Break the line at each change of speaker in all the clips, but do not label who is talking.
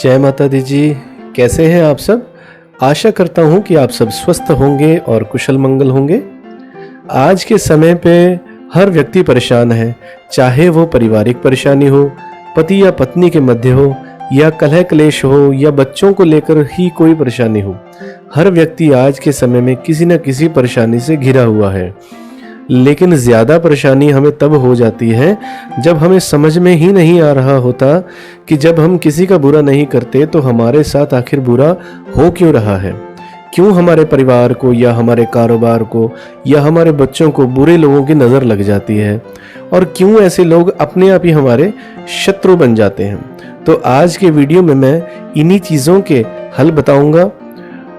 जय माता दी जी। कैसे हैं आप सब? आशा करता हूं कि आप सब स्वस्थ होंगे और कुशल मंगल होंगे। आज के समय पे हर व्यक्ति परेशान है, चाहे वो पारिवारिक परेशानी हो, पति या पत्नी के मध्य हो, या कलह क्लेश हो, या बच्चों को लेकर ही कोई परेशानी हो। हर व्यक्ति आज के समय में किसी न किसी परेशानी से घिरा हुआ है। लेकिन ज़्यादा परेशानी हमें तब हो जाती है जब हमें समझ में ही नहीं आ रहा होता कि जब हम किसी का बुरा नहीं करते तो हमारे साथ आखिर बुरा हो क्यों रहा है। क्यों हमारे परिवार को या हमारे कारोबार को या हमारे बच्चों को बुरे लोगों की नज़र लग जाती है, और क्यों ऐसे लोग अपने आप ही हमारे शत्रु बन जाते हैं। तो आज के वीडियो में मैं इन्हीं चीज़ों के हल बताऊंगा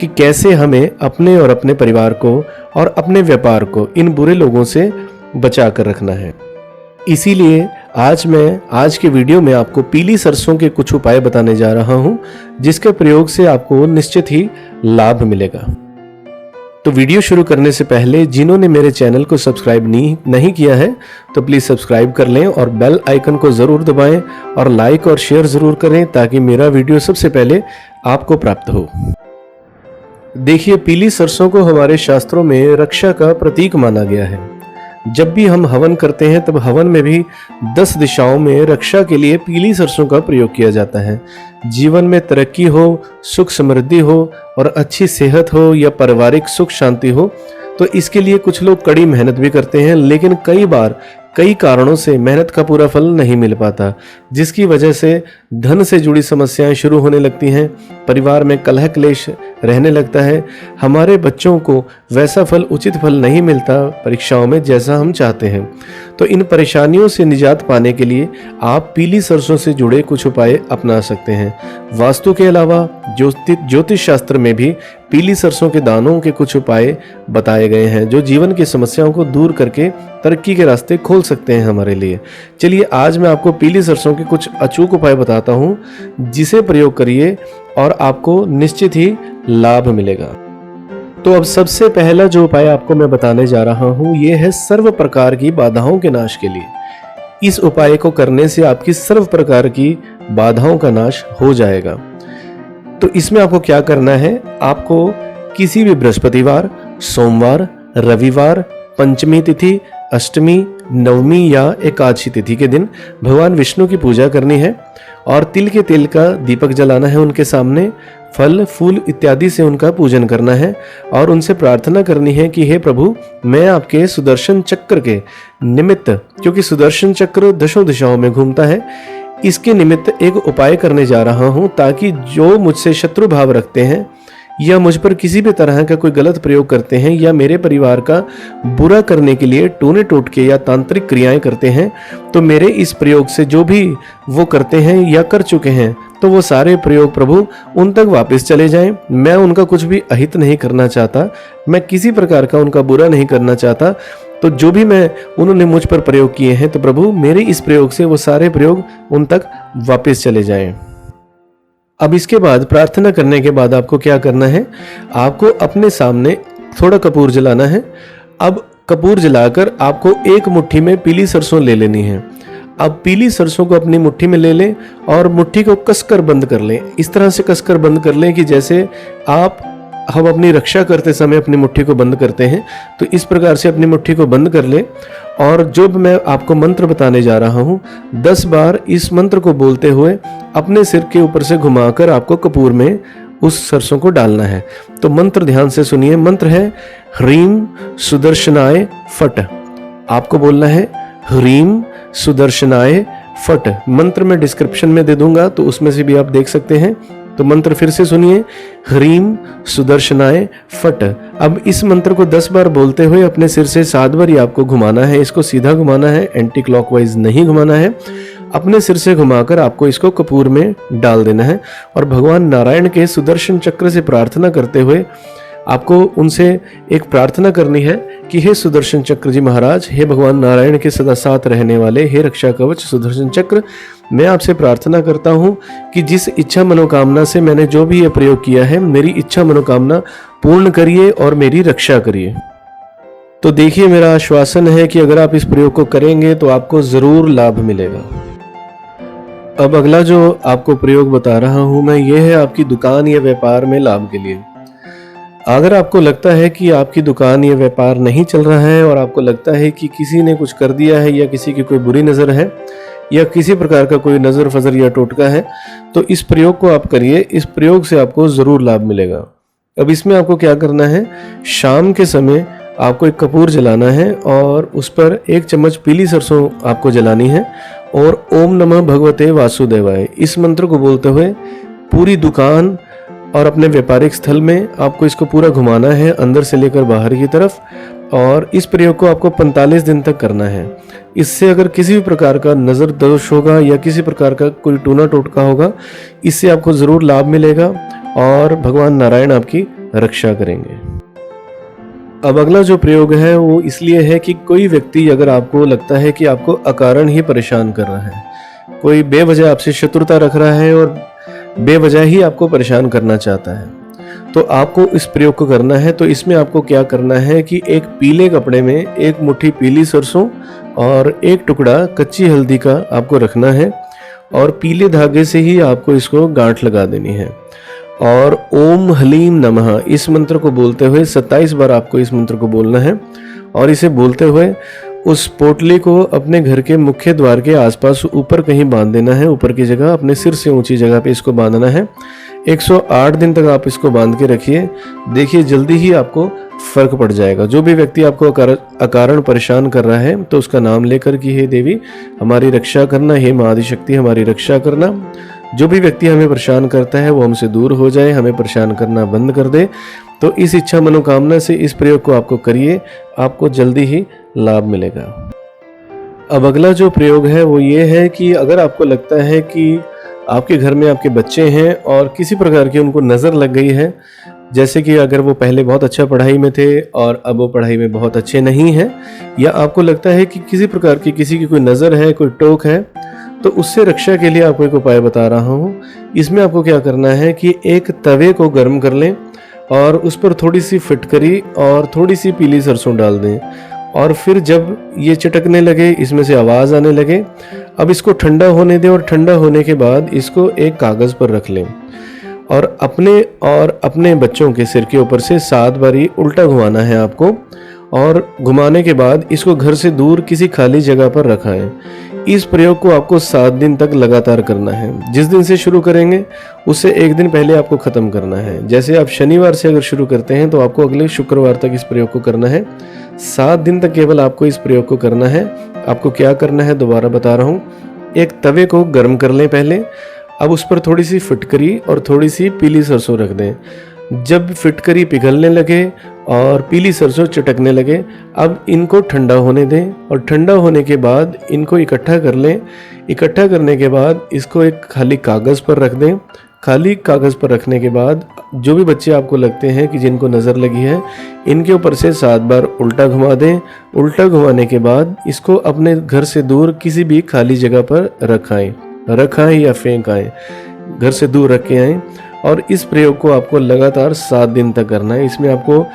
कि कैसे हमें अपने और अपने परिवार को और अपने व्यापार को इन बुरे लोगों से बचा कर रखना है। इसीलिए आज के वीडियो में आपको पीली सरसों के कुछ उपाय बताने जा रहा हूं, जिसके प्रयोग से आपको निश्चित ही लाभ मिलेगा। तो वीडियो शुरू करने से पहले जिन्होंने मेरे चैनल को सब्सक्राइब नहीं किया है तो प्लीज़ सब्सक्राइब कर लें और बेल आइकन को ज़रूर दबाएं और लाइक और शेयर ज़रूर करें ताकि मेरा वीडियो सबसे पहले आपको प्राप्त हो। देखिए, पीली सरसों को हमारे शास्त्रों में रक्षा का प्रतीक माना गया है। जब भी हम हवन करते हैं तब हवन में भी 10 दिशाओं में रक्षा के लिए पीली सरसों का प्रयोग किया जाता है। जीवन में तरक्की हो, सुख समृद्धि हो और अच्छी सेहत हो या पारिवारिक सुख शांति हो, तो इसके लिए कुछ लोग कड़ी मेहनत भी करते हैं, लेकिन कई बार कई कारणों से मेहनत का पूरा फल नहीं मिल पाता, जिसकी वजह से धन से जुड़ी समस्याएं शुरू होने लगती हैं, परिवार में कलह क्लेश रहने लगता है, हमारे बच्चों को वैसा फल उचित फल नहीं मिलता परीक्षाओं में जैसा हम चाहते हैं। तो इन परेशानियों से निजात पाने के लिए आप पीली सरसों से जुड़े कुछ उपाय अपना सकते हैं। वास्तु के अलावा ज्योतिष शास्त्र में भी पीली सरसों के दानों के कुछ उपाय बताए गए हैं, जो जीवन की समस्याओं को दूर करके तरक्की के रास्ते खोल सकते हैं हमारे लिए। चलिए, आज मैं आपको पीली सरसों के कुछ अचूक उपाय बताता हूं, जिसे प्रयोग करिए और आपको निश्चित ही लाभ मिलेगा। तो अब सबसे पहला जो उपाय आपको मैं बताने जा रहा हूं, ये है सर्व प्रकार की बाधाओं के नाश के लिए। इस उपाय को करने से आपकी सर्व प्रकार की बाधाओं का नाश हो जाएगा। तो इसमें आपको क्या करना है, आपको किसी भी बृहस्पतिवार, सोमवार, रविवार, पंचमी तिथि, अष्टमी, नवमी या एकादशी तिथि के दिन भगवान विष्णु की पूजा करनी है और तिल के तेल का दीपक जलाना है उनके सामने, फल फूल इत्यादि से उनका पूजन करना है और उनसे प्रार्थना करनी है कि हे प्रभु, मैं आपके सुदर्शन चक्र के निमित्त, क्योंकि सुदर्शन चक्र दशों दिशाओं में घूमता है, इसके निमित्त एक उपाय करने जा रहा हूं, ताकि जो मुझसे शत्रु भाव रखते हैं या मुझ पर किसी भी तरह का कोई गलत प्रयोग करते हैं या मेरे परिवार का बुरा करने के लिए टोने टोटके या तांत्रिक क्रियाएं करते हैं, तो मेरे इस प्रयोग से जो भी वो करते हैं या कर चुके हैं, तो वो सारे प्रयोग प्रभु उन तक वापस चले जाएं। मैं उनका कुछ भी अहित नहीं करना चाहता, मैं किसी प्रकार का उनका बुरा नहीं करना चाहता। तो जो भी उन्होंने मुझ पर प्रयोग किए हैं, तो प्रभु मेरे इस प्रयोग से वो सारे प्रयोग उन तक वापस चले जाएं। अब इसके बाद प्रार्थना करने के बाद आपको क्या करना है, आपको अपने सामने थोड़ा कपूर जलाना है। अब कपूर जलाकर आपको एक मुट्ठी में पीली सरसों ले लेनी है। अब पीली सरसों को अपनी मुट्ठी में ले लें और मुट्ठी को कसकर बंद कर लें। इस तरह से कसकर बंद कर लें कि जैसे हम अपनी रक्षा करते समय अपनी मुट्ठी को बंद करते हैं, तो इस प्रकार से अपनी मुट्ठी को बंद कर लें। और जो मैं आपको मंत्र बताने जा रहा हूं, 10 बार इस मंत्र को बोलते हुए अपने सिर के ऊपर से घुमाकर आपको कपूर में उस सरसों को डालना है। तो मंत्र ध्यान से सुनिए। मंत्र है ह्रीम सुदर्शनाय फट। आपको बोलना है ह्रीम सुदर्शनाय फट। मंत्र में डिस्क्रिप्शन में दे दूंगा, तो उसमें से भी आप देख सकते हैं। तो मंत्र फिर से सुनिए, ह्रीम सुदर्शनाय फट। अब इस मंत्र को 10 बार बोलते हुए अपने सिर से 7 बार ही आपको घुमाना है। इसको सीधा घुमाना है, एंटी क्लॉकवाइज नहीं घुमाना है। अपने सिर से घुमाकर आपको इसको कपूर में डाल देना है और भगवान नारायण के सुदर्शन चक्र से प्रार्थना करते हुए आपको उनसे एक प्रार्थना करनी है कि हे सुदर्शन चक्र जी महाराज, हे भगवान नारायण के सदा साथ रहने वाले, हे रक्षा कवच सुदर्शन चक्र, मैं आपसे प्रार्थना करता हूँ कि जिस इच्छा मनोकामना से मैंने जो भी ये प्रयोग किया है, मेरी इच्छा मनोकामना पूर्ण करिए और मेरी रक्षा करिए। तो देखिए, मेरा आश्वासन है कि अगर आप इस प्रयोग को करेंगे तो आपको ज़रूर लाभ मिलेगा। अब अगला जो आपको प्रयोग बता रहा हूं मैं, ये है आपकी दुकान या व्यापार में लाभ के लिए। अगर आपको लगता है कि आपकी दुकान या व्यापार नहीं चल रहा है और आपको लगता है कि किसी ने कुछ कर दिया है या किसी की कोई बुरी नज़र है या किसी प्रकार का कोई नज़र फजर या टोटका है, तो इस प्रयोग को आप करिए। इस प्रयोग से आपको ज़रूर लाभ मिलेगा। अब इसमें आपको क्या करना है, शाम के समय आपको एक कपूर जलाना है और उस पर 1 चम्मच पीली सरसों आपको जलानी है और ओम नमः भगवते वासुदेवाय इस मंत्र को बोलते हुए पूरी दुकान और अपने व्यापारिक स्थल में आपको इसको पूरा घुमाना है, अंदर से लेकर बाहर की तरफ। और इस प्रयोग को आपको 45 दिन तक करना है। इससे अगर किसी भी प्रकार का नज़र दोष होगा या किसी प्रकार का कोई टूना टोटका होगा, इससे आपको ज़रूर लाभ मिलेगा और भगवान नारायण आपकी रक्षा करेंगे। अब अगला जो प्रयोग है वो इसलिए है कि कोई व्यक्ति अगर आपको लगता है कि आपको अकारण ही परेशान कर रहा है, कोई बेवजह आपसे शत्रुता रख रहा है और बेवजह ही आपको परेशान करना चाहता है, तो आपको इस प्रयोग को करना है। तो इसमें आपको क्या करना है कि एक पीले कपड़े में 1 मुट्ठी पीली सरसों और 1 टुकड़ा कच्ची हल्दी का आपको रखना है और पीले धागे से ही आपको इसको गांठ लगा देनी है। और ओम हलीम नमः इस मंत्र को बोलते हुए 27 बार आपको इस मंत्र को बोलना है और इसे बोलते हुए उस पोटली को अपने घर के मुख्य द्वार के आसपास ऊपर कहीं बांध देना है, ऊपर की जगह, अपने सिर से ऊंची जगह पे इसको बांधना है। 108 दिन तक आप इसको बांध के रखिए, देखिए जल्दी ही आपको फर्क पड़ जाएगा। जो भी व्यक्ति आपको अकारण परेशान कर रहा है तो उसका नाम लेकर कि हे देवी हमारी रक्षा करना, हे माँ आदिशक्ति हमारी रक्षा करना। जो भी व्यक्ति हमें परेशान करता है वो हमसे दूर हो जाए, हमें परेशान करना बंद कर दे। तो इस इच्छा मनोकामना से इस प्रयोग को आपको करिए, आपको जल्दी ही लाभ मिलेगा। अब अगला जो प्रयोग है वो ये है कि अगर आपको लगता है कि आपके घर में आपके बच्चे हैं और किसी प्रकार की उनको नज़र लग गई है, जैसे कि अगर वो पहले बहुत अच्छा पढ़ाई में थे और अब वो पढ़ाई में बहुत अच्छे नहीं हैं, या आपको लगता है कि किसी प्रकार की किसी की कोई नज़र है, कोई टोक है, तो उससे रक्षा के लिए आपको एक उपाय बता रहा हूँ। इसमें आपको क्या करना है कि एक तवे को गर्म कर लें और उस पर थोड़ी सी फिटकरी और थोड़ी सी पीली सरसों डाल दें और फिर जब ये चटकने लगे, इसमें से आवाज़ आने लगे, अब इसको ठंडा होने दें और ठंडा होने के बाद इसको एक कागज़ पर रख लें और अपने बच्चों के सिर के ऊपर से 7 बारी उल्टा घुमाना है आपको। और घुमाने के बाद इसको घर से दूर किसी खाली जगह पर रखाएं। इस प्रयोग को आपको 7 दिन तक लगातार करना है। जिस दिन से शुरू करेंगे उससे 1 दिन पहले आपको ख़त्म करना है। जैसे आप शनिवार से अगर शुरू करते हैं तो आपको अगले शुक्रवार तक इस प्रयोग को करना है। 7 दिन तक केवल आपको इस प्रयोग को करना है। आपको क्या करना है दोबारा बता रहा हूँ। एक तवे को गर्म कर लें पहले, अब उस पर थोड़ी सी फिटकरी और थोड़ी सी पीली सरसों रख दें। जब फिटकरी पिघलने लगे और पीली सरसों चटकने लगे, अब इनको ठंडा होने दें और ठंडा होने के बाद इनको इकट्ठा कर लें। इकट्ठा करने के बाद इसको एक खाली कागज़ पर रख दें। खाली कागज़ पर रखने के बाद जो भी बच्चे आपको लगते हैं कि जिनको नज़र लगी है, इनके ऊपर से 7 बार उल्टा घुमा दें। उल्टा घुमाने के बाद इसको अपने घर से दूर किसी भी खाली जगह पर रखाएं या फेंक आएँ, घर से दूर रख के आएँ। और इस प्रयोग को आपको लगातार 7 दिन तक करना है। इसमें आपको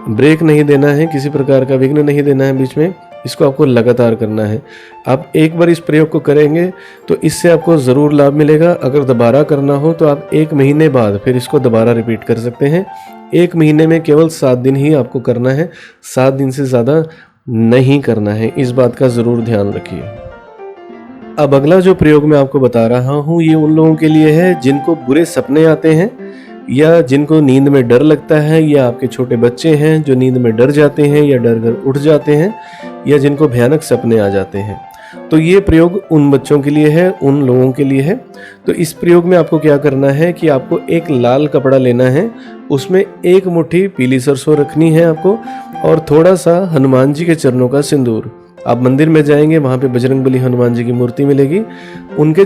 ब्रेक नहीं देना है, किसी प्रकार का विघ्न नहीं देना है बीच में, इसको आपको लगातार करना है। आप एक बार इस प्रयोग को करेंगे तो इससे आपको ज़रूर लाभ मिलेगा। अगर दोबारा करना हो तो आप 1 महीने बाद फिर इसको दोबारा रिपीट कर सकते हैं। 1 महीने में केवल 7 दिन ही आपको करना है, 7 दिन से ज़्यादा नहीं करना है। इस बात का ज़रूर ध्यान रखिए। अब अगला जो प्रयोग मैं आपको बता रहा हूँ ये उन लोगों के लिए है जिनको बुरे सपने आते हैं या जिनको नींद में डर लगता है, या आपके छोटे बच्चे हैं जो नींद में डर जाते हैं या डर कर उठ जाते हैं, या जिनको भयानक सपने आ जाते हैं। तो ये प्रयोग उन बच्चों के लिए है, उन लोगों के लिए है। तो इस प्रयोग में आपको क्या करना है कि आपको एक लाल कपड़ा लेना है, उसमें 1 मुट्ठी पीली सरसों रखनी है आपको और थोड़ा सा हनुमान जी के चरणों का सिंदूर। आप मंदिर में जाएंगे, वहाँ पे बजरंगबली हनुमान जी की मूर्ति मिलेगी, उनके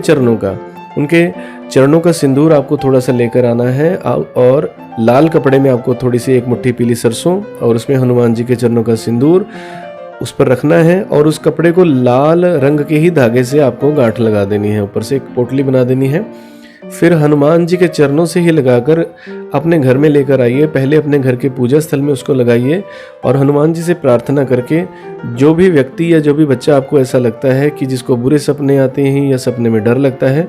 चरणों का सिंदूर आपको थोड़ा सा लेकर आना है और लाल कपड़े में आपको थोड़ी सी 1 मुट्ठी पीली सरसों और उसमें हनुमान जी के चरणों का सिंदूर उस पर रखना है और उस कपड़े को लाल रंग के ही धागे से आपको गांठ लगा देनी है, ऊपर से एक पोटली बना देनी है। फिर हनुमान जी के चरणों से ही लगाकर अपने घर में लेकर आइए। पहले अपने घर के पूजा स्थल में उसको लगाइए और हनुमान जी से प्रार्थना करके जो भी व्यक्ति या जो भी बच्चा आपको ऐसा लगता है कि जिसको बुरे सपने आते हैं या सपने में डर लगता है,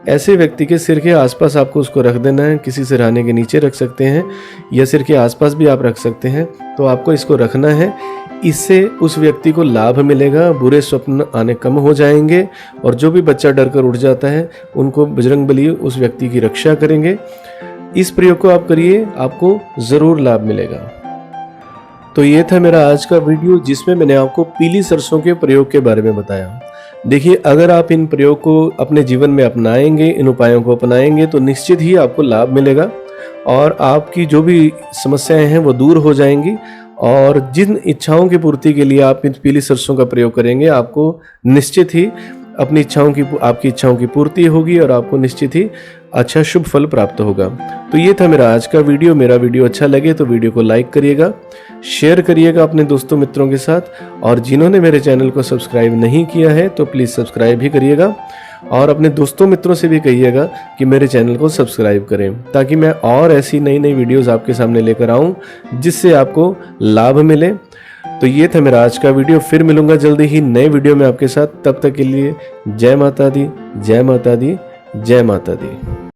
ऐसे व्यक्ति के सिर के आसपास आपको उसको रख देना है। किसी सिरहाने के नीचे रख सकते हैं या सिर के आसपास भी आप रख सकते हैं। तो आपको इसको रखना है। इससे उस व्यक्ति को लाभ मिलेगा, बुरे स्वप्न आने कम हो जाएंगे और जो भी बच्चा डर कर उठ जाता है उनको बजरंगबली उस व्यक्ति की रक्षा करेंगे। इस प्रयोग को आप करिए, आपको ज़रूर लाभ मिलेगा। तो ये था मेरा आज का वीडियो जिसमें मैंने आपको पीली सरसों के प्रयोग के बारे में बताया। देखिए, अगर आप इन प्रयोग को अपने जीवन में अपनाएंगे, इन उपायों को अपनाएंगे तो निश्चित ही आपको लाभ मिलेगा और आपकी जो भी समस्याएं हैं वो दूर हो जाएंगी। और जिन इच्छाओं की पूर्ति के लिए आप इन पीली सरसों का प्रयोग करेंगे, आपको निश्चित ही आपकी इच्छाओं की पूर्ति होगी और आपको निश्चित ही अच्छा शुभ फल प्राप्त होगा। तो ये था मेरा आज का वीडियो। मेरा वीडियो अच्छा लगे तो वीडियो को लाइक करिएगा, शेयर करिएगा अपने दोस्तों मित्रों के साथ और जिन्होंने मेरे चैनल को सब्सक्राइब नहीं किया है तो प्लीज़ सब्सक्राइब भी करिएगा और अपने दोस्तों मित्रों से भी कहिएगा कि मेरे चैनल को सब्सक्राइब करें ताकि मैं और ऐसी नई नई वीडियोज़ आपके सामने लेकर आऊँ जिससे आपको लाभ मिले। तो ये था मेरा आज का वीडियो। फिर मिलूंगा जल्दी ही नए वीडियो में आपके साथ। तब तक के लिए जय माता दी, जय माता दी, जय माता दी।